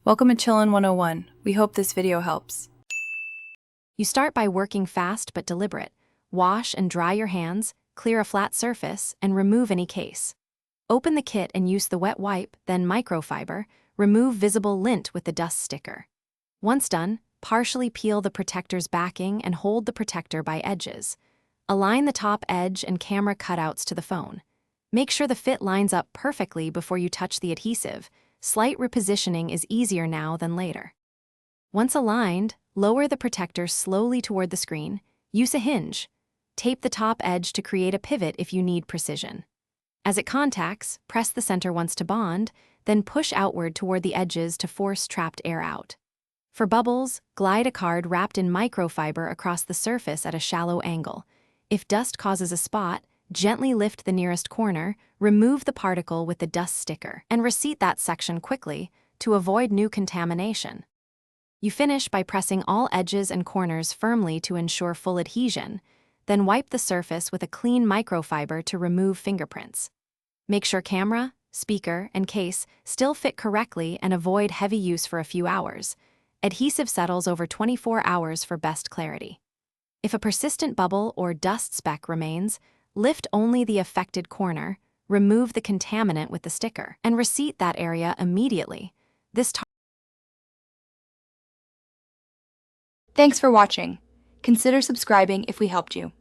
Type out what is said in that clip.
Welcome to Chillin' 101. We hope this video helps. You start by working fast but deliberate. Wash and dry your hands, clear a flat surface, and remove any case. Open the kit and use the wet wipe, then microfiber. Remove visible lint with the dust sticker. Once done, partially peel the protector's backing and hold the protector by edges. Align the top edge and camera cutouts to the phone. Make sure the fit lines up perfectly before you touch the adhesive. Slight repositioning is easier now than later. Once aligned, lower the protector slowly toward the screen. Use a hinge. Tape the top edge to create a pivot if you need precision. As it contacts, press the center once to bond, then push outward toward the edges to force trapped air out. For bubbles, glide a card wrapped in microfiber across the surface at a shallow angle. If dust causes a spot, gently lift the nearest corner, remove the particle with the dust sticker, and reseat that section quickly to avoid new contamination. You finish by pressing all edges and corners firmly to ensure full adhesion, then wipe the surface with a clean microfiber to remove fingerprints. Make sure camera, speaker, and case still fit correctly and avoid heavy use for a few hours. Adhesive settles over 24 hours for best clarity. If a persistent bubble or dust speck remains, lift only the affected corner, remove the contaminant with the sticker, and reseat that area immediately. Thanks for watching. Consider subscribing if we helped you.